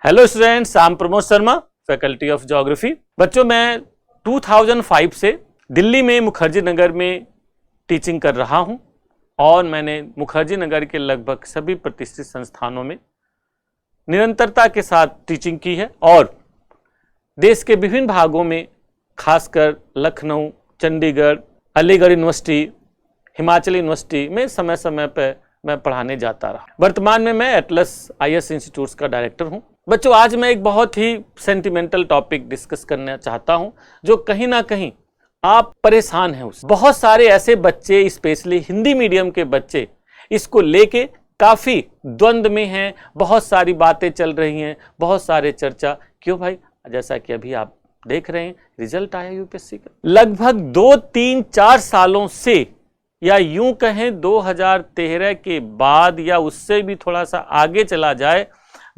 Hello students, I am Pramod Sharma, faculty of geography. बच्चों, मैं 2005 से दिल्ली में मुखर्जी नगर में टीचिंग कर रहा हूं और मैंने मुखर्जी नगर के लगभग सभी प्रतिष्ठित संस्थानों में निरंतरता के साथ टीचिंग की है और देश के विभिन्न भागों में, खासकर लखनऊ, चंडीगढ़, अलीगढ़ यूनिवर्सिटी, हिमाचल यूनिवर्सिटी में समय समय पर मैं पढ़ाने जाता रहा। वर्तमान में मैं एटलस आईएएस इंस्टीट्यूट्स का डायरेक्टर हूं। बच्चों, आज मैं एक बहुत ही सेंटिमेंटल टॉपिक डिस्कस करना चाहता हूं जो कहीं ना कहीं आप परेशान हैं उससे। बहुत सारे ऐसे बच्चे, स्पेशली हिंदी मीडियम के बच्चे, इसको लेके काफी द्वंद्व में हैं। बहुत सारी बातें चल रही हैं, बहुत सारे चर्चा। क्यों भाई? जैसा कि अभी आप देख रहे हैं, रिजल्ट आया यूपीएससी का। लगभग 2, 3, 4 सालों से, या यूं कहें 2013 के बाद या उससे भी थोड़ा सा आगे चला जाए,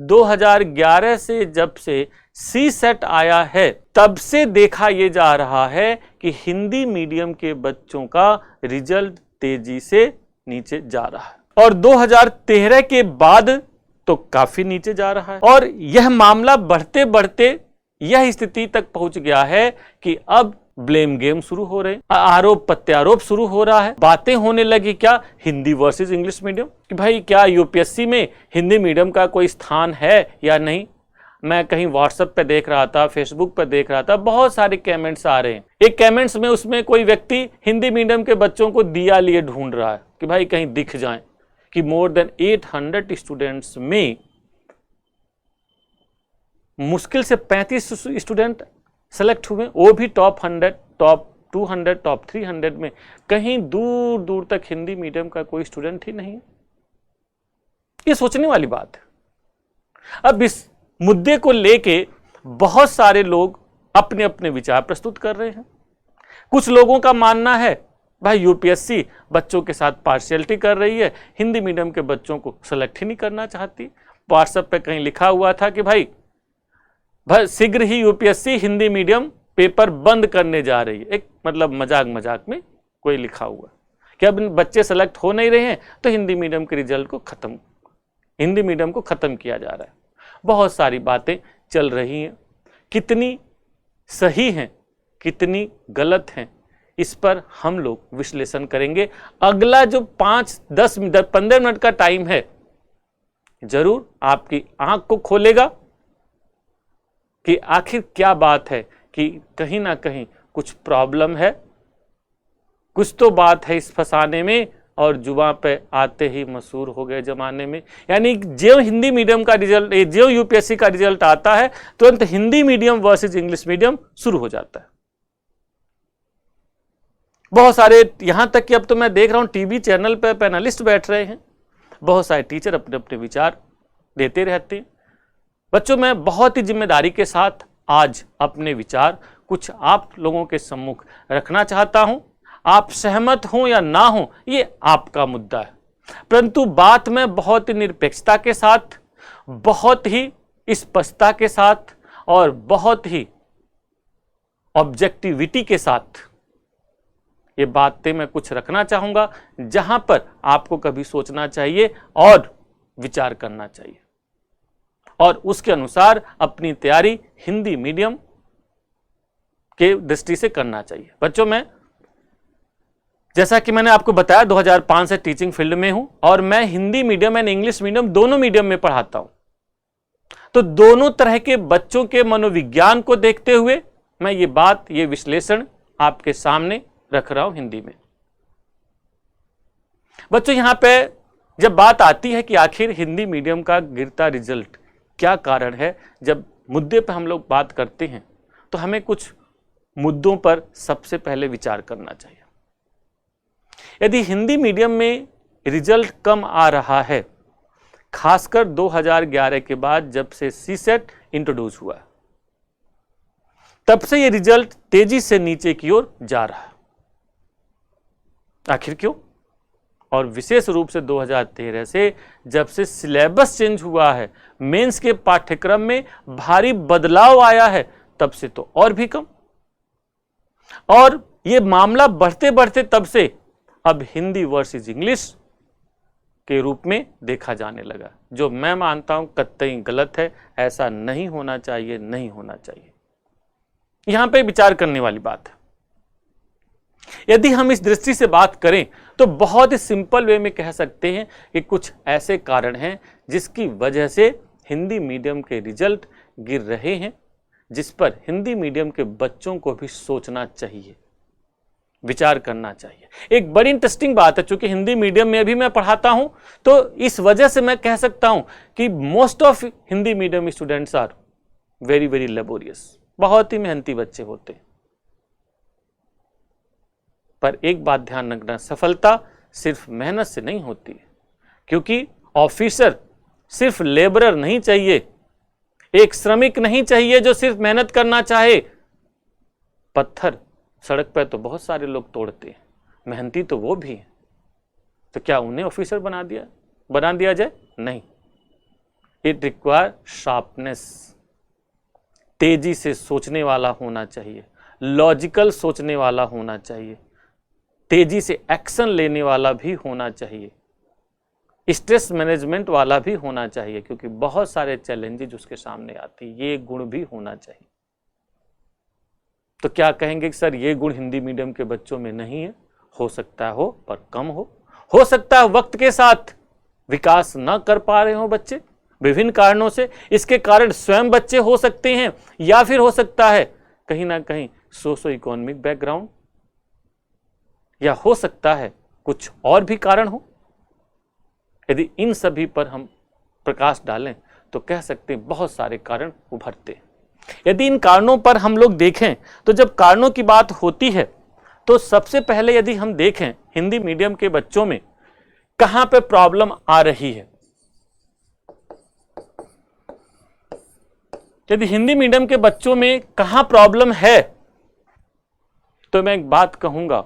2011 से जब से सी सेट आया है, तब से देखा यह जा रहा है कि हिंदी मीडियम के बच्चों का रिजल्ट तेजी से नीचे जा रहा है और 2013 के बाद तो काफी नीचे जा रहा है। और यह मामला बढ़ते बढ़ते यह स्थिति तक पहुंच गया है कि अब ब्लेम गेम शुरू हो रहे हैं, आरोप प्रत्यारोप शुरू हो रहा है। बातें होने लगी क्या हिंदी वर्सेस इंग्लिश मीडियम, कि भाई क्या यूपीएससी में हिंदी मीडियम का कोई स्थान है या नहीं। मैं कहीं व्हाट्सएप पे देख रहा था, फेसबुक पे देख रहा था, बहुत सारे कमेंट्स आ रहे हैं। एक कमेंट्स में उसमें कोई व्यक्ति हिंदी मीडियम के बच्चों को दिया लिए ढूंढ रहा है कि भाई कहीं दिख जाए कि मोर देन 800 स्टूडेंट्स में मुश्किल से 35 स्टूडेंट सेलेक्ट हुए, वो भी टॉप 100, टॉप 200, टॉप 300 में। कहीं दूर दूर तक हिंदी मीडियम का कोई स्टूडेंट ही नहीं है। ये सोचने वाली बात है। अब इस मुद्दे को लेके बहुत सारे लोग अपने अपने विचार प्रस्तुत कर रहे हैं। कुछ लोगों का मानना है भाई यूपीएससी बच्चों के साथ पार्शियलिटी कर रही है, हिंदी मीडियम के बच्चों को सेलेक्ट ही नहीं करना चाहती। व्हाट्सएप पे कहीं लिखा हुआ था कि भाई शीघ्र ही यूपीएससी हिंदी मीडियम पेपर बंद करने जा रही है। एक मतलब मजाक मजाक में कोई लिखा हुआ कि अब बच्चे सेलेक्ट हो नहीं रहे हैं तो हिंदी मीडियम के रिजल्ट को हिंदी मीडियम को खत्म किया जा रहा है। बहुत सारी बातें चल रही हैं, कितनी सही हैं कितनी गलत हैं, इस पर हम लोग विश्लेषण करेंगे। अगला जो 5, 10, 15 मिनट का टाइम है, जरूर आपकी आंख को खोलेगा कि आखिर क्या बात है, कि कहीं ना कहीं कुछ प्रॉब्लम है, कुछ तो बात है इस फंसाने में। और जुबान पे आते ही मशहूर हो गए जमाने में। यानी जो हिंदी मीडियम का रिजल्ट, जो यूपीएससी का रिजल्ट आता है, तुरंत Hindi medium versus English medium शुरू हो जाता है। बहुत सारे, यहां तक कि अब तो मैं देख रहा हूं टीवी चैनल पे पैनलिस्ट बैठ रहे हैं, बहुत सारे टीचर अपने अपने विचार देते रहते हैं। बच्चों, मैं बहुत ही जिम्मेदारी के साथ आज अपने विचार कुछ आप लोगों के सम्मुख रखना चाहता हूं। आप सहमत हों या ना हों, ये आपका मुद्दा है, परंतु बात में बहुत ही निरपेक्षता के साथ, बहुत ही स्पष्टता के साथ और बहुत ही ऑब्जेक्टिविटी के साथ ये बातें मैं कुछ रखना चाहूंगा, जहां पर आपको कभी सोचना चाहिए और विचार करना चाहिए और उसके अनुसार अपनी तैयारी हिंदी मीडियम के दृष्टि से करना चाहिए। बच्चों, मैं जैसा कि मैंने आपको बताया 2005 से टीचिंग फील्ड में हूं और मैं Hindi medium and English medium दोनों मीडियम में पढ़ाता हूं। तो दोनों तरह के बच्चों के मनोविज्ञान को देखते हुए मैं ये विश्लेषण आपके सामने रख रहा हूं हिंदी में। बच्चों, यहां पे जब बात आती है कि आखिर हिंदी मीडियम का गिरता रिजल्ट क्या कारण है, जब मुद्दे पर हम लोग बात करते हैं तो हमें कुछ मुद्दों पर सबसे पहले विचार करना चाहिए। यदि हिंदी मीडियम में रिजल्ट कम आ रहा है, खासकर 2011 के बाद जब से सी सेट इंट्रोड्यूस हुआ, तब से ये रिजल्ट तेजी से नीचे की ओर जा रहा है। आखिर क्यों? और विशेष रूप से 2013 से जब से सिलेबस चेंज हुआ है, मेंस के पाठ्यक्रम में भारी बदलाव आया है, तब से तो और भी कम। और ये मामला बढ़ते बढ़ते तब से अब हिंदी वर्सेस इंग्लिश के रूप में देखा जाने लगा, जो मैं मानता हूं कतई गलत है। ऐसा नहीं होना चाहिए, नहीं होना चाहिए। यहां पे विचार करने वाली बात है। यदि हम इस दृष्टि से बात करें तो बहुत ही सिंपल वे में कह सकते हैं कि कुछ ऐसे कारण हैं जिसकी वजह से हिंदी मीडियम के रिजल्ट गिर रहे हैं, जिस पर हिंदी मीडियम के बच्चों को भी सोचना चाहिए, विचार करना चाहिए। एक बड़ी इंटरेस्टिंग बात है, चूंकि हिंदी मीडियम में भी मैं पढ़ाता हूं, तो इस वजह से मैं कह सकता हूं कि most of Hindi medium students are very very laborious, बहुत ही मेहनती बच्चे होते हैं। पर एक बात ध्यान रखना, सफलता सिर्फ मेहनत से नहीं होती है, क्योंकि ऑफिसर सिर्फ लेबरर नहीं चाहिए, एक श्रमिक नहीं चाहिए जो सिर्फ मेहनत करना चाहे। पत्थर सड़क पर तो बहुत सारे लोग तोड़ते हैं, मेहनती तो वो भी है, तो क्या उन्हें ऑफिसर बना दिया जाए? नहीं। इट रिक्वायर शार्पनेस, तेजी से सोचने वाला होना चाहिए, लॉजिकल सोचने वाला होना चाहिए, तेजी से एक्शन लेने वाला भी होना चाहिए, स्ट्रेस मैनेजमेंट वाला भी होना चाहिए, क्योंकि बहुत सारे चैलेंजेस उसके सामने आती है। ये गुण भी होना चाहिए। तो क्या कहेंगे कि सर ये गुण हिंदी मीडियम के बच्चों में नहीं है? हो सकता है हो, पर कम हो सकता है वक्त के साथ विकास ना कर पा रहे हो बच्चे विभिन्न कारणों से। इसके कारण स्वयं बच्चे हो सकते हैं, या फिर हो सकता है कहीं ना कहीं सोशो इकोनॉमिक बैकग्राउंड, या हो सकता है कुछ और भी कारण हो। यदि इन सभी पर हम प्रकाश डालें तो कह सकते हैं बहुत सारे कारण उभरते हैं। यदि इन कारणों पर हम लोग देखें तो जब कारणों की बात होती है तो सबसे पहले यदि हम देखें हिंदी मीडियम के बच्चों में कहां पे प्रॉब्लम आ रही है, यदि हिंदी मीडियम के बच्चों में कहां प्रॉब्लम है, तो मैं एक बात कहूंगा,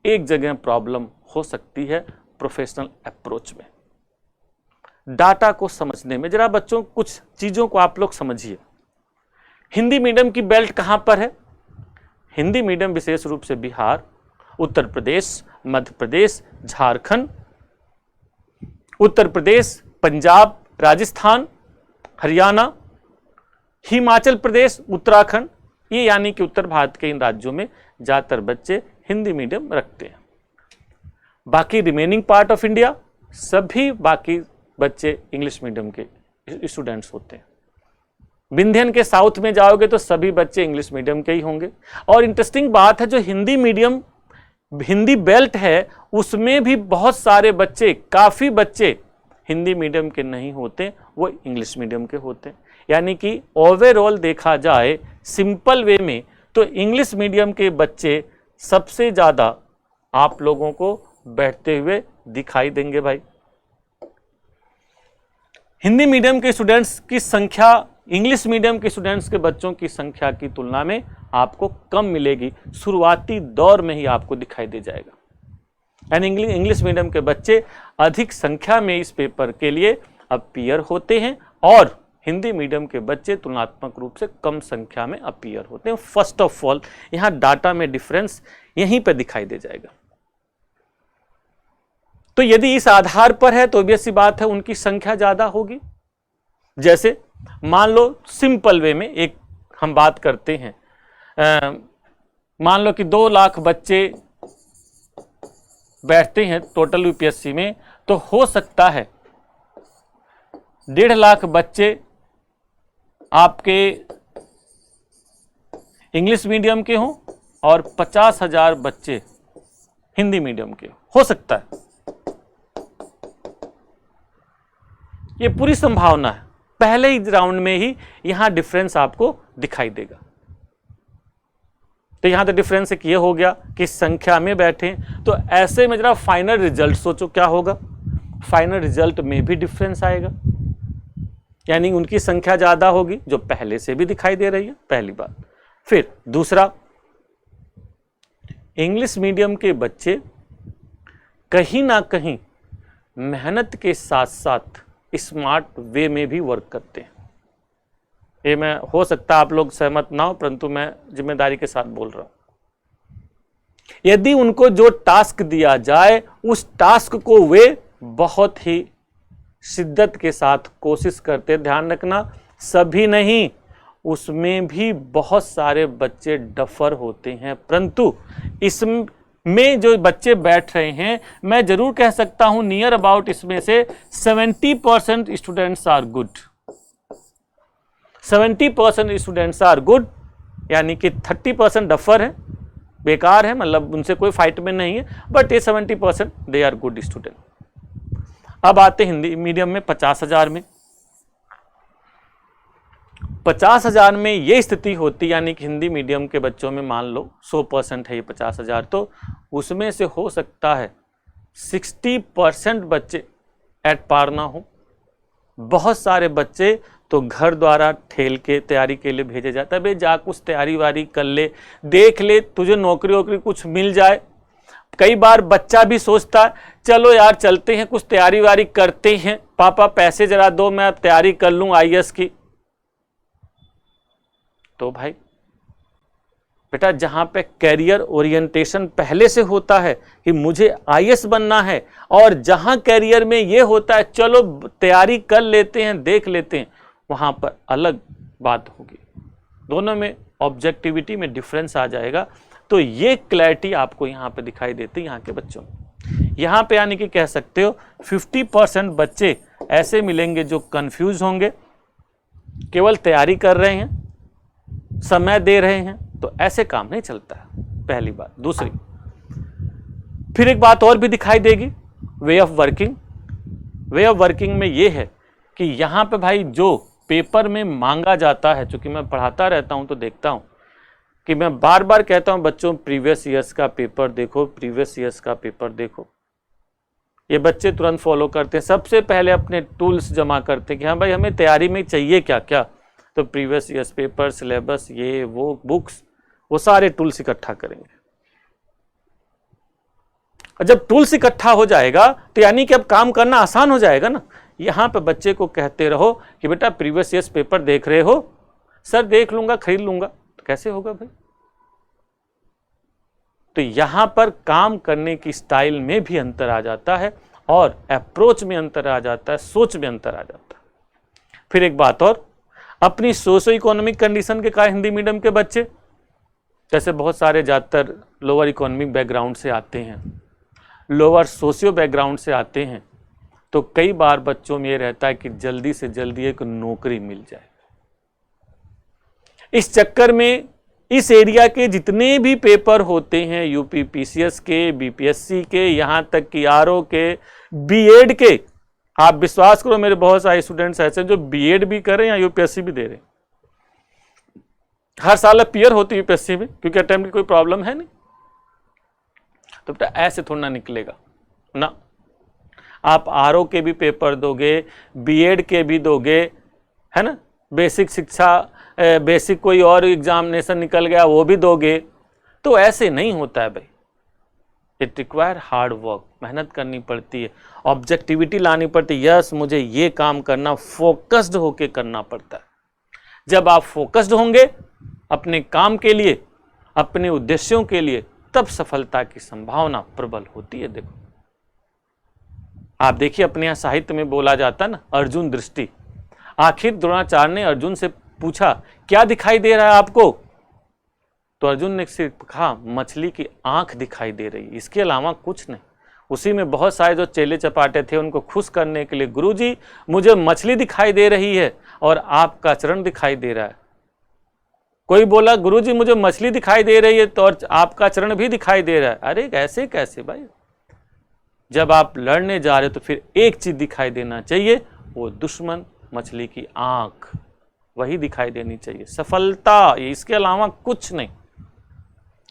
एक जगह प्रॉब्लम हो सकती है प्रोफेशनल अप्रोच में, डाटा को समझने में। जरा बच्चों कुछ चीजों को आप लोग समझिए। हिंदी मीडियम की बेल्ट कहां पर है? हिंदी मीडियम विशेष रूप से बिहार, उत्तर प्रदेश, मध्य प्रदेश, झारखंड, उत्तर प्रदेश, पंजाब, राजस्थान, हरियाणा, हिमाचल प्रदेश, उत्तराखंड, ये यानी कि उत्तर भारत के इन राज्यों में ज्यादातर बच्चे हिंदी मीडियम रखते हैं। बाकी रिमेनिंग पार्ट ऑफ इंडिया सभी बाकी बच्चे इंग्लिश मीडियम के स्टूडेंट्स होते हैं। विंध्यन के साउथ में जाओगे तो सभी बच्चे इंग्लिश मीडियम के ही होंगे। और इंटरेस्टिंग बात है, जो हिंदी मीडियम हिंदी बेल्ट है उसमें भी बहुत सारे बच्चे, काफी बच्चे हिंदी मीडियम के नहीं होते, वो इंग्लिश मीडियम के होते हैं। यानी कि ओवरऑल देखा जाए सिंपल वे में तो इंग्लिश मीडियम के बच्चे सबसे ज्यादा आप लोगों को बैठते हुए दिखाई देंगे। भाई हिंदी मीडियम के स्टूडेंट्स की संख्या इंग्लिश मीडियम के स्टूडेंट्स के बच्चों की संख्या की तुलना में आपको कम मिलेगी, शुरुआती दौर में ही आपको दिखाई दे जाएगा। यानी इंग्लिश मीडियम के बच्चे अधिक संख्या में इस पेपर के लिए अपीयर होते हैं और हिंदी मीडियम के बच्चे तुलनात्मक रूप से कम संख्या में अपीयर होते हैं। फर्स्ट ऑफ ऑल यहां डाटा में डिफरेंस यहीं पर दिखाई दे जाएगा। तो यदि इस आधार पर है तो ऑब्वियस सी बात है उनकी संख्या ज्यादा होगी। जैसे मान लो सिंपल वे में एक हम बात करते हैं, मान लो कि 2 लाख बच्चे बैठते हैं टोटल यूपीएससी में, तो हो सकता है 1.5 लाख बच्चे आपके इंग्लिश मीडियम के हों और 50,000 बच्चे हिंदी मीडियम के हो सकता है। ये पूरी संभावना है, पहले ही राउंड में ही यहां डिफरेंस आपको दिखाई देगा। तो यहां तो डिफरेंस एक ये हो गया कि संख्या में बैठे, तो ऐसे में जरा फाइनल रिजल्ट सोचो क्या होगा। फाइनल रिजल्ट में भी डिफरेंस आएगा, यानी उनकी संख्या ज्यादा होगी जो पहले से भी दिखाई दे रही है, पहली बात। फिर दूसरा, इंग्लिश मीडियम के बच्चे कहीं ना कहीं मेहनत के साथ साथ स्मार्ट वे में भी वर्क करते हैं। ये मैं हो सकता है आप लोग सहमत ना हो, परंतु मैं जिम्मेदारी के साथ बोल रहा हूं। यदि उनको जो टास्क दिया जाए उस टास्क को वे बहुत ही शिद्दत के साथ कोशिश करते। ध्यान रखना, सभी नहीं, उसमें भी बहुत सारे बच्चे डफर होते हैं, परंतु इसमें जो बच्चे बैठ रहे हैं, मैं जरूर कह सकता हूं नियर अबाउट इसमें से 70% students are good. 70% students are good, यानी कि 30% डफर है, बेकार है, मतलब उनसे कोई फाइट में नहीं है, बट ये 70% दे आर गुड स्टूडेंट। अब आते हिंदी मीडियम में 50,000 में। 50,000 में ये स्थिति होती, यानी कि हिंदी मीडियम के बच्चों में मान लो 100% है ये 50,000, तो उसमें से हो सकता है 60% बच्चे एट पार ना हो। बहुत सारे बच्चे तो घर द्वारा ठेल के तैयारी के लिए भेजे जाता है, भाई जा कुछ तैयारी वारी कर ले, देख ले, तुझे नौकरी वोकरी कुछ मिल जाए। कई बार बच्चा भी सोचता है चलो यार चलते हैं, कुछ तैयारी वारी करते हैं, पापा पैसे जरा दो, मैं अब तैयारी कर लूं IAS की। तो भाई बेटा, जहां पे कैरियर ओरिएंटेशन पहले से होता है कि मुझे IAS बनना है, और जहां कैरियर में ये होता है चलो तैयारी कर लेते हैं, देख लेते हैं, वहां पर अलग बात होगी। दोनों में ऑब्जेक्टिविटी में डिफरेंस आ जाएगा। तो ये क्लैरिटी आपको यहाँ पे दिखाई देती है यहाँ के बच्चों में। यहाँ पे यानी कि कह सकते हो 50% बच्चे ऐसे मिलेंगे जो कंफ्यूज होंगे, केवल तैयारी कर रहे हैं, समय दे रहे हैं, तो ऐसे काम नहीं चलता है, पहली बात। दूसरी, फिर एक बात और भी दिखाई देगी, way of working. Way of working में ये है कि यहाँ पे भाई जो पेपर में मांगा जाता है, चूंकि मैं पढ़ाता रहता हूँ तो देखता हूँ कि मैं बार बार कहता हूँ बच्चों प्रीवियस ईयर्स का पेपर देखो, प्रीवियस ईयर्स का पेपर देखो। ये बच्चे तुरंत फॉलो करते हैं, सबसे पहले अपने टूल्स जमा करते हैं कि हाँ भाई हमें तैयारी में चाहिए क्या क्या, तो प्रीवियस ईयर्स पेपर, सिलेबस, ये वो बुक्स, वो सारे टूल्स इकट्ठा करेंगे। और जब टूल्स इकट्ठा हो जाएगा तो यानी कि अब काम करना आसान हो जाएगा ना। यहाँ पे बच्चे को कहते रहो कि बेटा प्रीवियस ईयर्स पेपर देख रहे हो, सर देख लूंगा, खरीद लूंगा, तो कैसे होगा भाई। तो यहां पर काम करने की स्टाइल में भी अंतर आ जाता है, और अप्रोच में अंतर आ जाता है, सोच में अंतर आ जाता है। फिर एक बात और, अपनी सोशो इकोनॉमिक कंडीशन के कारण हिंदी मीडियम के बच्चे, जैसे बहुत सारे ज़्यादातर लोअर इकोनॉमिक बैकग्राउंड से आते हैं, लोअर सोशियो बैकग्राउंड से आते हैं, तो कई बार बच्चों में ये रहता है कि जल्दी से जल्दी एक नौकरी मिल जाए। इस चक्कर में इस एरिया के जितने भी पेपर होते हैं, यूपी PCS के, BPSC के, यहां तक कि RO के, B.Ed के, आप विश्वास करो मेरे बहुत सारे स्टूडेंट्स ऐसे जो B.Ed भी कर रहे हैं या UPSC भी दे रहे हैं। हर साल अपीयर होती है UPSC में, क्योंकि अटेम्प्ट की कोई प्रॉब्लम है नहीं। तो बेटा ऐसे थोड़ा ना निकलेगा ना। आप RO के भी पेपर दोगे, B.Ed के भी दोगे, है ना, बेसिक शिक्षा, बेसिक कोई और एग्जामिनेशन निकल गया वो भी दोगे, तो ऐसे नहीं होता है भाई। इट रिक्वायर हार्ड वर्क, मेहनत करनी पड़ती है, ऑब्जेक्टिविटी लानी पड़ती है। यस, मुझे ये काम करना, फोकस्ड होके करना पड़ता है। जब आप फोकस्ड होंगे अपने काम के लिए, अपने उद्देश्यों के लिए, तब सफलता की संभावना प्रबल होती है। देखो आप देखिए, अपने यहाँ साहित्य में बोला जाता है ना, अर्जुन दृष्टि। आखिर द्रोणाचार्य ने अर्जुन से पूछा क्या दिखाई दे रहा है आपको, तो अर्जुन ने सिर्फ कहा मछली की आंख दिखाई दे रही, इसके अलावा कुछ नहीं। उसी में बहुत सारे जो चेले चपाटे थे उनको खुश करने के लिए, गुरुजी मुझे मछली दिखाई दे रही है और आपका चरण दिखाई दे रहा है। कोई बोला गुरुजी मुझे मछली दिखाई दे रही है तो और आपका चरण भी दिखाई दे रहा है। अरे ऐसे कैसे भाई, जब आप लड़ने जा रहे हो तो फिर एक चीज दिखाई देना चाहिए, वो दुश्मन मछली की आंख, वही दिखाई देनी चाहिए, सफलता, इसके अलावा कुछ नहीं।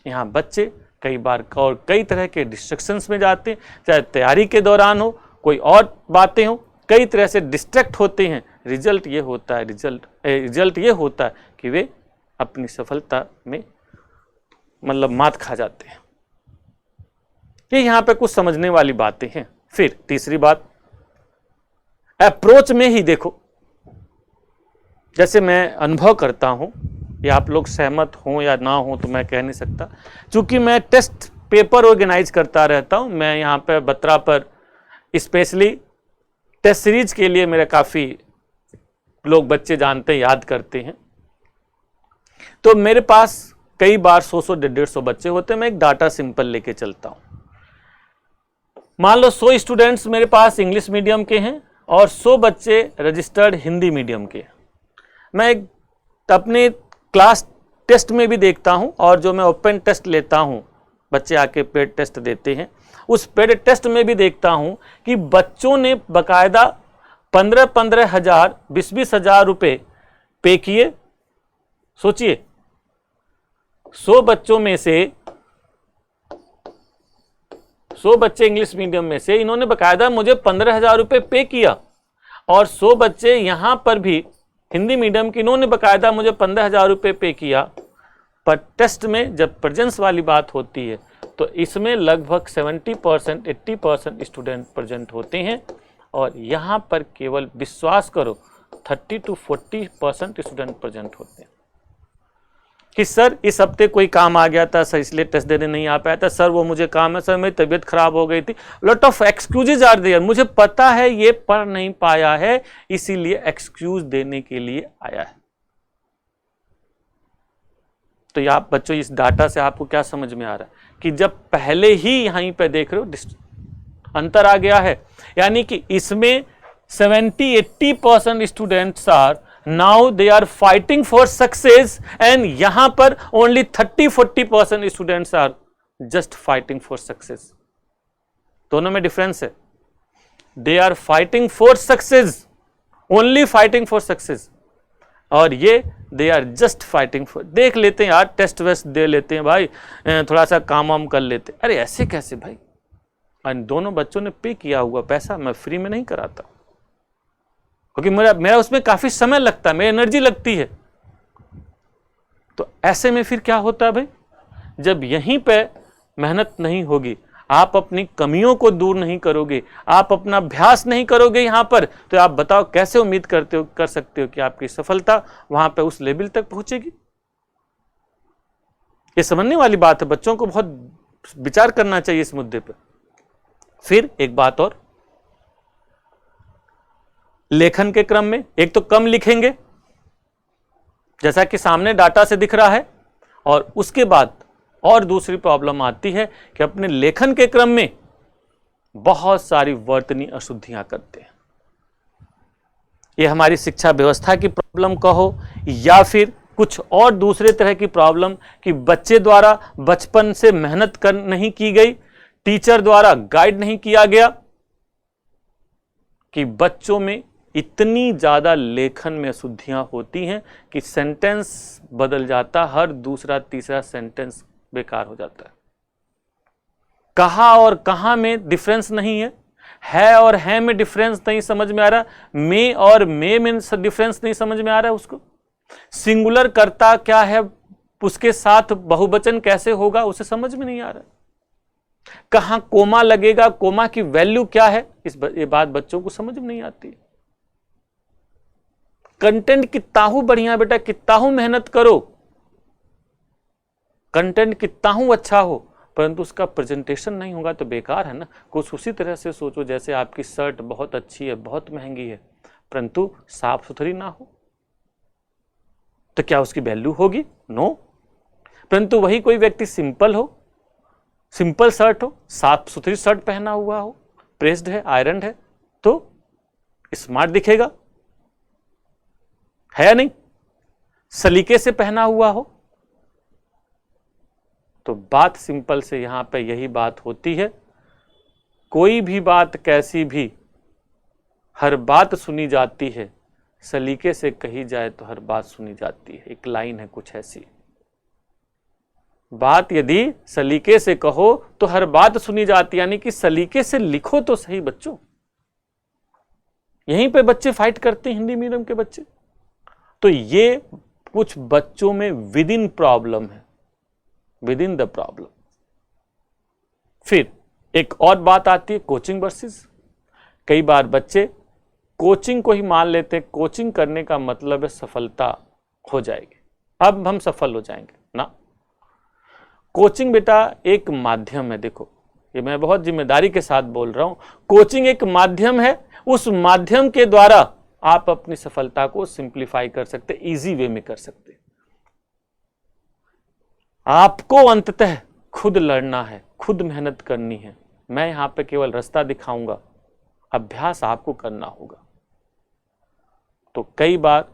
यहाँ बच्चे कई बार और कई तरह के डिस्ट्रैक्शंस में जाते हैं, चाहे तैयारी के दौरान हो, कोई और बातें हो, कई तरह से डिस्ट्रैक्ट होते हैं। रिजल्ट ये होता है, रिजल्ट ये होता है कि वे अपनी सफलता में मतलब मात खा जाते हैं। ये यहाँ पे कुछ समझने वाली बातें हैं। फिर तीसरी बात, अप्रोच में ही देखो, जैसे मैं अनुभव करता हूं, या आप लोग सहमत हों या ना हो तो मैं कह नहीं सकता, क्योंकि मैं टेस्ट पेपर ऑर्गेनाइज करता रहता हूं। मैं यहाँ पे बत्रा पर स्पेशली टेस्ट सीरीज के लिए मेरे काफ़ी लोग बच्चे जानते हैं, याद करते हैं। तो मेरे पास कई बार 100 150 बच्चे होते हैं। मैं एक डाटा सिंपल लेके चलता हूं। मान लो 100 स्टूडेंट्स मेरे पास इंग्लिश मीडियम के हैं और 100 बच्चे रजिस्टर्ड हिंदी मीडियम के। मैं अपने क्लास टेस्ट में भी देखता हूं और जो मैं ओपन टेस्ट लेता हूं, बच्चे आके पेड टेस्ट देते हैं, उस पेड टेस्ट में भी देखता हूं कि बच्चों ने बकायदा 15-15 हजार 20-20 हजार रुपये पे किए। सोचिए 100 बच्चों में से 100 बच्चे इंग्लिश मीडियम में से इन्होंने बकायदा मुझे 15,000 रुपये पे किया, और 100 बच्चे यहां पर भी हिंदी मीडियम के, इन्होंने बकायदा मुझे 15,000 रुपये पे किया। पर टेस्ट में जब प्रेजेंस वाली बात होती है तो इसमें लगभग 70% 80% स्टूडेंट प्रेजेंट होते हैं, और यहां पर केवल विश्वास करो 30 to 40% स्टूडेंट प्रेजेंट होते हैं कि सर इस हफ्ते कोई काम आ गया था सर, इसलिए टेस्ट देने नहीं आ पाया था, सर वो मुझे काम है, सर मेरी तबीयत खराब हो गई थी। Lot of excuses are there, मुझे पता है ये पढ़ नहीं पाया है, इसीलिए एक्सक्यूज देने के लिए आया है। तो ये आप बच्चों इस डाटा से आपको क्या समझ में आ रहा है कि जब पहले ही यहीं पे देख रहे हो अंतर आ गया है, यानी कि इसमें 70-80% students are now they are fighting for success, and यहां पर only 30-40% students are just fighting for success. दोनों में डिफरेंस है। They are fighting for success, only fighting for success, और ये they are just fighting for, देख लेते हैं यार टेस्ट वेस्ट दे लेते हैं भाई, थोड़ा सा काम वाम कर लेते। अरे ऐसे कैसे भाई, और दोनों बच्चों ने पे किया हुआ पैसा मैं फ्री में नहीं कराता, क्योंकि मेरा उसमें काफी समय लगता है, मेरी एनर्जी लगती है। तो ऐसे में फिर क्या होता है भाई, जब यहीं पे मेहनत नहीं होगी, आप अपनी कमियों को दूर नहीं करोगे, आप अपना अभ्यास नहीं करोगे यहां पर, तो आप बताओ कैसे उम्मीद कर सकते हो कि आपकी सफलता वहां पे उस लेवल तक पहुंचेगी। ये समझने वाली बात है, बच्चों को बहुत विचार करना चाहिए इस मुद्दे पर। फिर एक बात और, लेखन के क्रम में एक तो कम लिखेंगे जैसा कि सामने डाटा से दिख रहा है, और उसके बाद और दूसरी प्रॉब्लम आती है कि अपने लेखन के क्रम में बहुत सारी वर्तनी अशुद्धियां करते हैं। ये हमारी शिक्षा व्यवस्था की प्रॉब्लम कहो या फिर कुछ और दूसरे तरह की प्रॉब्लम कि बच्चे द्वारा बचपन से मेहनत नहीं की गई, टीचर द्वारा गाइड नहीं किया गया, कि बच्चों में इतनी ज्यादा लेखन में अशुद्धियां होती हैं कि सेंटेंस बदल जाता, हर दूसरा तीसरा सेंटेंस बेकार हो जाता है। कहा और कहां में डिफरेंस नहीं है और है में डिफरेंस नहीं समझ में आ रहा, में और में डिफरेंस नहीं समझ में आ रहा है उसको। सिंगुलर कर्ता क्या है, उसके साथ बहुवचन कैसे होगा, उसे समझ में नहीं आ रहा। कहां कोमा लगेगा, कोमा की वैल्यू क्या है, ये बात बच्चों को समझ में नहीं आती। कंटेंट कितना हूं बढ़िया बेटा, कितना हूं मेहनत करो, कंटेंट कितना हूं अच्छा हो, परंतु उसका प्रेजेंटेशन नहीं होगा तो बेकार है ना। कुछ उसी तरह से सोचो जैसे आपकी शर्ट बहुत अच्छी है, बहुत महंगी है, परंतु साफ सुथरी ना हो तो क्या उसकी वैल्यू होगी? नो। परंतु वही कोई व्यक्ति सिंपल हो, सिंपल शर्ट हो, साफ सुथरी शर्ट पहना हुआ हो, प्रेस्ड है, आयरन है, तो स्मार्ट दिखेगा, है या नहीं? सलीके से पहना हुआ हो, तो बात सिंपल से यहां पे यही बात होती है। कोई भी बात कैसी भी, हर बात सुनी जाती है, सलीके से कही जाए तो हर बात सुनी जाती है। एक लाइन है कुछ ऐसी, बात यदि सलीके से कहो तो हर बात सुनी जाती है, यानी कि सलीके से लिखो तो सही बच्चों। यहीं पे बच्चे फाइट करते हैं, हिंदी मीडियम के बच्चे। तो ये कुछ बच्चों में विद इन प्रॉब्लम है, विद इन द प्रॉब्लम। फिर एक और बात आती है कोचिंग वर्सेस। कई बार बच्चे कोचिंग को ही मान लेते हैं, कोचिंग करने का मतलब है सफलता हो जाएगी, अब हम सफल हो जाएंगे ना। कोचिंग बेटा एक माध्यम है, देखो ये मैं बहुत जिम्मेदारी के साथ बोल रहा हूं। कोचिंग एक माध्यम है, उस माध्यम के द्वारा आप अपनी सफलता को सिंप्लीफाई कर सकते, इजी वे में कर सकते। आपको अंततः खुद लड़ना है, खुद मेहनत करनी है। मैं यहां पे केवल रास्ता दिखाऊंगा, अभ्यास आपको करना होगा। तो कई बार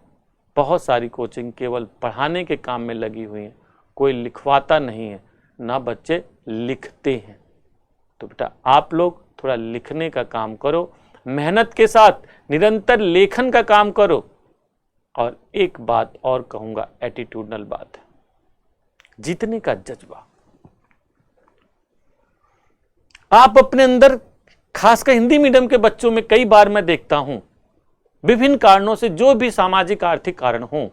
बहुत सारी कोचिंग केवल पढ़ाने के काम में लगी हुई है, कोई लिखवाता नहीं है, ना बच्चे लिखते हैं। तो बेटा आप लोग थोड़ा लिखने का काम करो, मेहनत के साथ निरंतर लेखन का काम करो। और एक बात और कहूंगा, एटीट्यूडनल बात है, जीतने का जज्बा आप अपने अंदर, खासकर हिंदी मीडियम के बच्चों में कई बार मैं देखता हूं, विभिन्न कारणों से, जो भी सामाजिक आर्थिक कारण हो,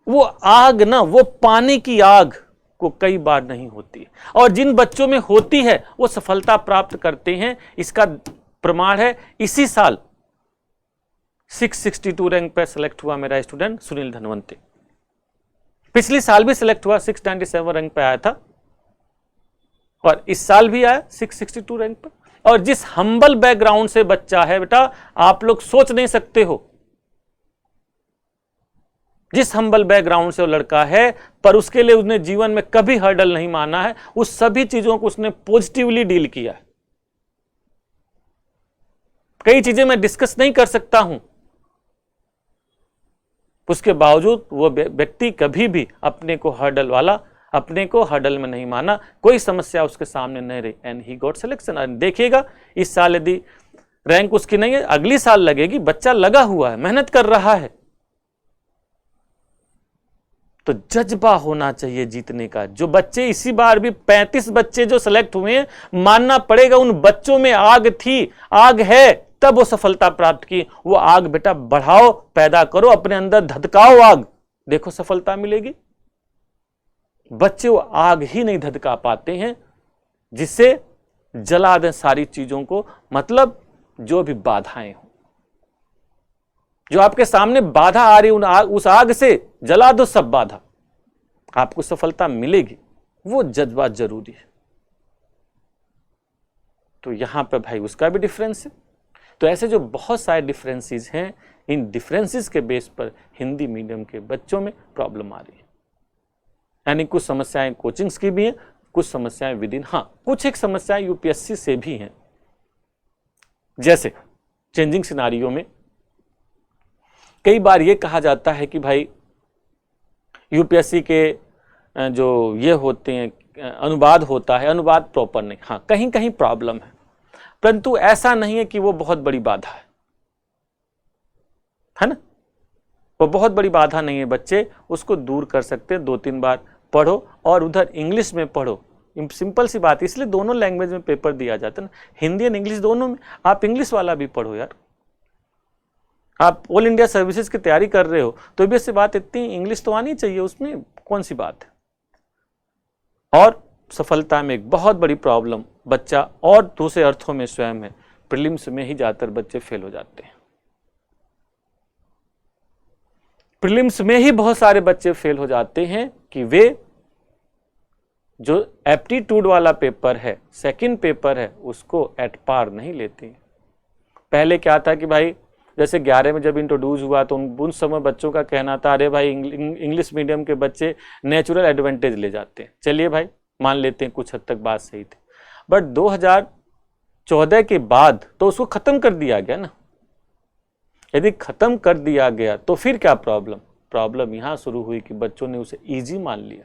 वो आग ना, वो पानी की आग को कई बार नहीं होती, और जिन बच्चों में होती है वो सफलता प्राप्त करते हैं। इसका प्रमाण है इसी साल 662 रैंक पर सिलेक्ट हुआ मेरा स्टूडेंट सुनील धनवंते। पिछले साल भी सिलेक्ट हुआ, 697 रैंक पे आया था, और इस साल भी आया 662 रैंक पर। और जिस हम्बल बैकग्राउंड से बच्चा है बेटा, आप लोग सोच नहीं सकते हो, जिस हम्बल बैकग्राउंड से वो लड़का है, पर उसके लिए उसने जीवन में कभी हर्डल नहीं माना है, उस सभी चीजों को उसने पॉजिटिवली डील किया है। कई चीजें मैं डिस्कस नहीं कर सकता हूं, उसके बावजूद वो व्यक्ति कभी भी अपने को हर्डल में नहीं माना, कोई समस्या उसके सामने नहीं रही, एंड ही गॉट सिलेक्शन। देखिएगा इस साल यदि रैंक उसकी नहीं है, अगली साल लगेगी। बच्चा लगा हुआ है, मेहनत कर रहा है। तो जज्बा होना चाहिए जीतने का। जो बच्चे इसी बार भी 35 बच्चे जो सिलेक्ट हुए हैं, मानना पड़ेगा उन बच्चों में आग थी, आग है, तब वो सफलता प्राप्त की। वो आग बेटा बढ़ाओ, पैदा करो, अपने अंदर धधकाओ आग, देखो सफलता मिलेगी। बच्चे वो आग ही नहीं धधका पाते हैं जिससे जला दें सारी चीजों को, मतलब जो भी बाधाएं हो, जो आपके सामने बाधा आ रही, उस आग से जला दो सब बाधा, आपको सफलता मिलेगी। वो जज्बा जरूरी है। तो यहां पे भाई उसका भी डिफरेंस है। तो ऐसे जो बहुत सारे डिफरेंसेस हैं, इन डिफरेंसेस के बेस पर हिंदी मीडियम के बच्चों में प्रॉब्लम आ रही है। यानी कुछ समस्याएं कोचिंग्स की भी हैं, कुछ समस्याएं विद इन, हाँ कुछ एक समस्याएं यूपीएससी से भी हैं। जैसे चेंजिंग सिनारियो में कई बार ये कहा जाता है कि भाई यूपीएससी के जो ये होते हैं, अनुवाद होता है, अनुवाद प्रॉपर नहीं, हाँ कहीं कहीं प्रॉब्लम है, परंतु ऐसा नहीं है कि वो बहुत बड़ी बाधा है ना, वो बहुत बड़ी बाधा नहीं है। बच्चे उसको दूर कर सकते हैं, 2-3 बार पढ़ो और उधर इंग्लिश में पढ़ो। सिंपल सी बात है, इसलिए दोनों लैंग्वेज में पेपर दिया जाता है ना, हिंदी और इंग्लिश दोनों में। आप इंग्लिश वाला भी पढ़ो यार, आप ऑल इंडिया सर्विसेज की तैयारी कर रहे हो तो भी ऐसी बात, इतनी इंग्लिश तो आनी चाहिए, उसमें कौन सी बात है। और सफलता में एक बहुत बड़ी प्रॉब्लम बच्चा और दूसरे अर्थों में स्वयं है, प्रीलिम्स में ही ज्यादातर बच्चे फेल हो जाते हैं। प्रीलिम्स में ही बहुत सारे बच्चे फेल हो जाते हैं कि वे जो एप्टीट्यूड वाला पेपर है, सेकंड पेपर है, उसको एट पार नहीं लेते हैं। पहले क्या था कि भाई जैसे 11 में जब इंट्रोड्यूस हुआ तो उन समय बच्चों का कहना था, अरे भाई इंग्लिश मीडियम के बच्चे नेचुरल एडवांटेज ले जाते हैं। चलिए भाई मान लेते हैं, कुछ हद तक बात सही थी, बट 2014 के बाद तो उसको खत्म कर दिया गया ना। यदि खत्म कर दिया गया तो फिर क्या प्रॉब्लम यहां शुरू हुई कि बच्चों ने उसे इजी मान लिया।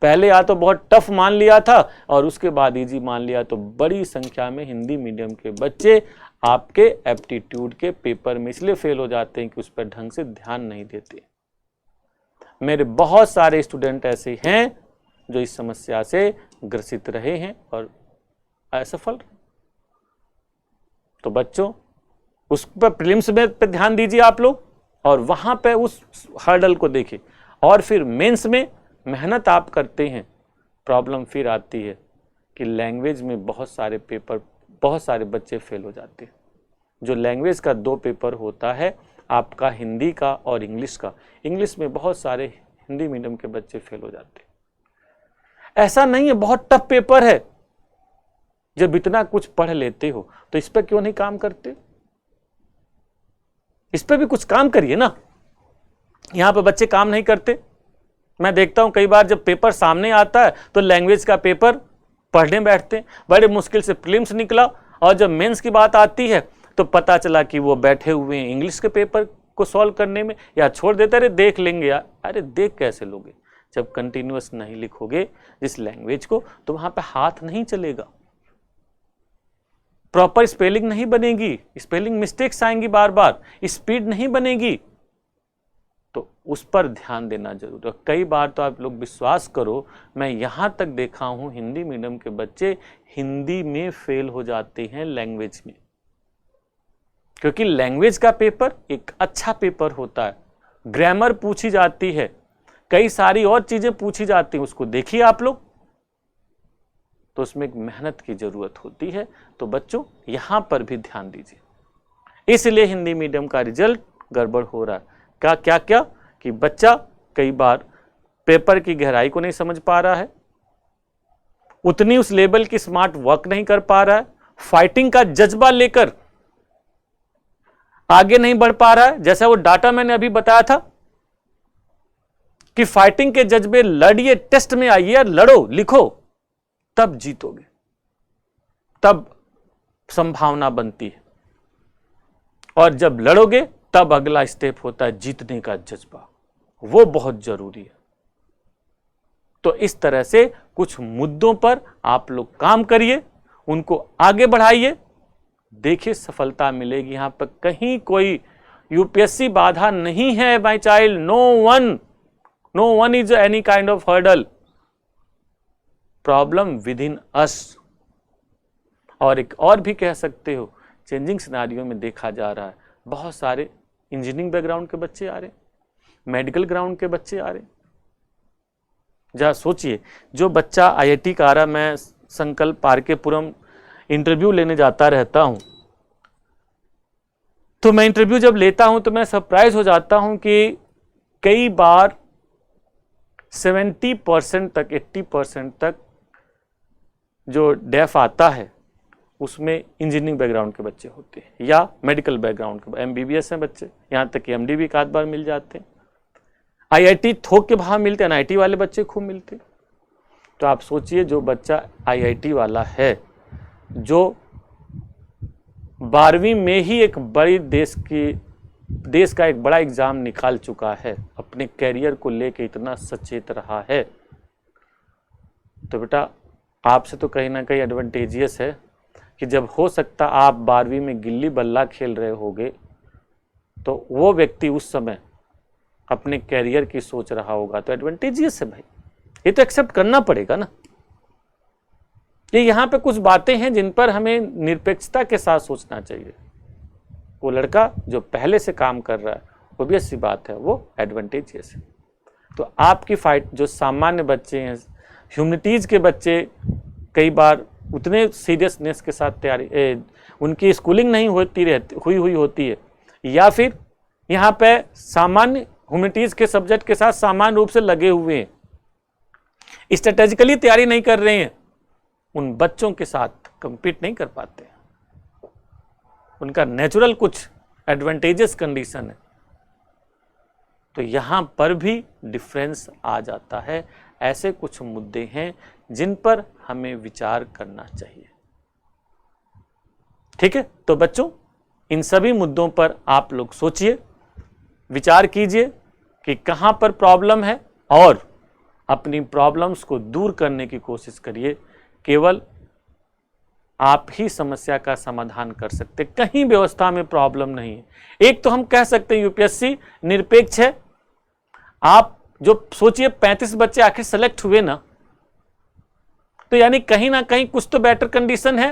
पहले या तो बहुत टफ मान लिया था और उसके बाद इजी मान लिया, तो बड़ी संख्या में हिंदी मीडियम के बच्चे आपके एप्टीट्यूड के पेपर में इसलिए फेल हो जाते हैं कि उस पर ढंग से ध्यान नहीं देते। मेरे बहुत सारे स्टूडेंट ऐसे हैं जो इस समस्या से ग्रसित रहे हैं और असफल। तो बच्चों उस पर प्रीलिम्स में पे ध्यान दीजिए आप लोग, और वहां पे उस हर्डल को देखिए, और फिर मेंस में मेहनत आप करते हैं। प्रॉब्लम फिर आती है कि लैंग्वेज में बहुत सारे बच्चे फेल हो जाते हैं। जो लैंग्वेज का 2 पेपर होता है आपका, हिंदी का और इंग्लिश का, इंग्लिश में बहुत सारे हिंदी मीडियम के बच्चे फेल हो जाते हैं। ऐसा नहीं है बहुत टफ पेपर है, जब इतना कुछ पढ़ लेते हो तो इस पर क्यों नहीं काम करते? इस पर भी कुछ काम करिए ना। यहां पर बच्चे काम नहीं करते। मैं देखता हूं कई बार जब पेपर सामने आता है तो लैंग्वेज का पेपर पढ़ने बैठते हैं, बड़े मुश्किल से प्रीलिम्स निकला और जब मेंस की बात आती है तो पता चला कि वो बैठे हुए हैं इंग्लिश के पेपर को सॉल्व करने में, या छोड़ देते, अरे देख लेंगे यार। अरे देख कैसे लोगे जब कंटिन्यूअस नहीं लिखोगे जिस लैंग्वेज को, तो वहां पे हाथ नहीं चलेगा, प्रॉपर स्पेलिंग नहीं बनेगी, स्पेलिंग मिस्टेक्स आएंगी बार बार, स्पीड नहीं बनेगी। तो उस पर ध्यान देना जरूर है। कई बार तो आप लोग विश्वास करो, मैं यहां तक देखा हूं हिंदी मीडियम के बच्चे हिंदी में फेल हो जाते हैं लैंग्वेज में, क्योंकि लैंग्वेज का पेपर एक अच्छा पेपर होता है, ग्रामर पूछी जाती है, कई सारी और चीजें पूछी जाती हैं, उसको देखिए आप लोग, तो उसमें एक मेहनत की जरूरत होती है। तो बच्चों यहां पर भी ध्यान दीजिए, इसलिए हिंदी मीडियम का रिजल्ट गड़बड़ हो रहा है। क्या कि बच्चा कई बार पेपर की गहराई को नहीं समझ पा रहा है, उतनी उस लेवल की स्मार्ट वर्क नहीं कर पा रहा है, फाइटिंग का जज्बा लेकर आगे नहीं बढ़ पा रहा है। जैसा वो डाटा मैंने अभी बताया था कि फाइटिंग के जज्बे, लड़िए, टेस्ट में आइए, लड़ो, लिखो, तब जीतोगे, तब संभावना बनती है। और जब लड़ोगे तब अगला स्टेप होता है जीतने का जज्बा, वो बहुत जरूरी है। तो इस तरह से कुछ मुद्दों पर आप लोग काम करिए, उनको आगे बढ़ाइए, देखिए सफलता मिलेगी। यहां पर कहीं कोई यूपीएससी बाधा नहीं है my child, no one is any kind of hurdle, problem with in us. और एक और भी कह सकते हो, चेंजिंग सिनारियो में देखा जा रहा है बहुत सारे इंजीनियरिंग बैकग्राउंड के बच्चे आ रहे हैं, मेडिकल ग्राउंड के बच्चे आ रहे हैं। जरा सोचिए, जो बच्चा आईआईटी का आ रहा, मैं संकल्प आरकेपुरम इंटरव्यू लेने जाता रहता हूं, तो मैं इंटरव्यू जब लेता हूं तो मैं सरप्राइज हो जाता हूं कि कई बार 70% तक, 80% तक जो डेफ आता है उसमें इंजीनियरिंग बैकग्राउंड के बच्चे होते हैं या मेडिकल बैकग्राउंड के, एमबीबीएस हैं बच्चे, यहां तक कि एमडी भी एक आध बार मिल जाते हैं। आईआईटी थोक के भाव मिलते हैं, एनआईटी वाले बच्चे खूब मिलते हैं। तो आप सोचिए, जो बच्चा आईआईटी वाला है, जो 12वीं में ही एक बड़ी देश का एक बड़ा एग्जाम निकाल चुका है, अपने कैरियर को लेके इतना सचेत रहा है, तो बेटा आपसे तो कहीं ना कहीं एडवांटेजियस है कि जब हो सकता आप 12वीं में गिल्ली बल्ला खेल रहे होगे, तो वो व्यक्ति उस समय अपने कैरियर की सोच रहा होगा, तो एडवांटेजियस है भाई, ये तो एक्सेप्ट करना पड़ेगा ना। ये यहाँ पे कुछ बातें हैं जिन पर हमें निरपेक्षता के साथ सोचना चाहिए। वो लड़का जो पहले से काम कर रहा है, ऑब्वियस सी बात है वो एडवांटेजियस है। तो आपकी फाइट, जो सामान्य बच्चे हैं, ह्यूमैनिटीज के बच्चे कई बार उतने सीरियसनेस के साथ तैयारी, उनकी स्कूलिंग नहीं हुई होती है, या फिर यहाँ पे सामान्य ह्यूमैनिटीज के सब्जेक्ट के साथ सामान्य रूप से लगे हुए हैं, स्ट्रेटेजिकली तैयारी नहीं कर रहे हैं, उन बच्चों के साथ compete नहीं कर पाते, उनका नेचुरल कुछ एडवांटेजेस कंडीशन है। तो यहां पर भी डिफरेंस आ जाता है। ऐसे कुछ मुद्दे हैं जिन पर हमें विचार करना चाहिए। ठीक है, तो बच्चों इन सभी मुद्दों पर आप लोग सोचिए, विचार कीजिए कि कहां पर प्रॉब्लम है और अपनी प्रॉब्लम्स को दूर करने की कोशिश करिए। केवल आप ही समस्या का समाधान कर सकते, कहीं व्यवस्था में प्रॉब्लम नहीं है। एक तो हम कह सकते हैं यूपीएससी निरपेक्ष है। आप जो सोचिए 35 बच्चे आखिर सेलेक्ट हुए ना, तो यानी कहीं ना कहीं कुछ तो बेटर कंडीशन है,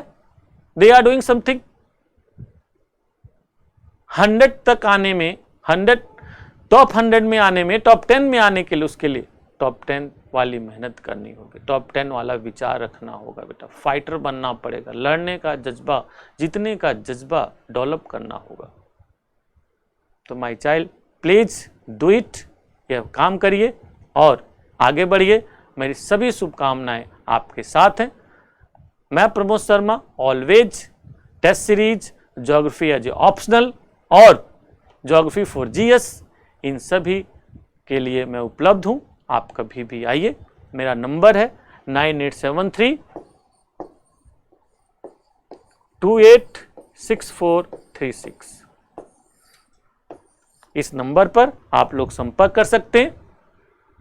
दे आर डूइंग समथिंग। 100 तक आने में, 100 टॉप 100 में आने में, टॉप 10 में आने के लिए, उसके लिए टॉप 10 वाली मेहनत करनी होगी, टॉप 10 वाला विचार रखना होगा बेटा, फाइटर बनना पड़ेगा, लड़ने का जज्बा, जीतने का जज्बा डेवलप करना होगा। तो my child please do it, यह काम करिए और आगे बढ़िए। मेरी सभी शुभकामनाएं आपके साथ हैं। मैं Pramod Sharma always test series, geography as a optional और ज्योग्राफी फॉर जीएस, इन सभी के लिए मैं उपलब्ध हूँ। आप कभी भी आइए। मेरा नंबर है 9873286436। इस नंबर पर आप लोग संपर्क कर सकते हैं।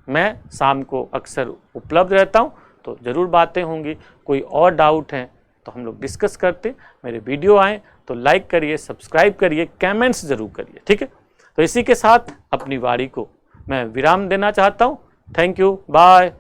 मैं शाम को अक्सर उपलब्ध रहता हूं, तो ज़रूर बातें होंगी। कोई और डाउट है तो हम लोग डिस्कस करते हैं। मेरे वीडियो आए तो लाइक करिए, सब्सक्राइब करिए, कमेंट्स ज़रूर करिए, ठीक है। तो इसी के साथ अपनी वाणी को मैं विराम देना चाहता हूं। Thank you, bye.